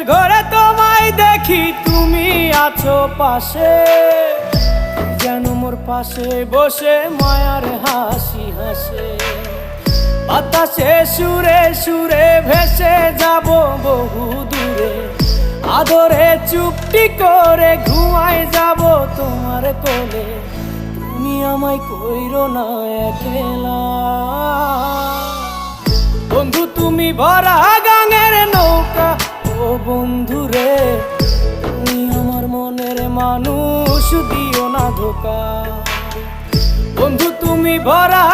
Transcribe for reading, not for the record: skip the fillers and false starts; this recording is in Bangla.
ঘুমের ঘরে তোমায় দেখি, তুমি আছো পাশে, যেন মোর পাশে বসে মায়ার হাসি হাসে। বাতাসে সুরে সুরে ভেসে যাব বহু দূরে, আদরে চুপটি করে ঘুমায় যাব তোমার কোলে। তুমি আমায় কইরো না একলা বন্ধু, তুমি ভরা গাঙের নৌকা। ও বন্ধু রে, তুমি আমার মনের মানুষ, দিও না ধোকা। বন্ধু তুমি ভরা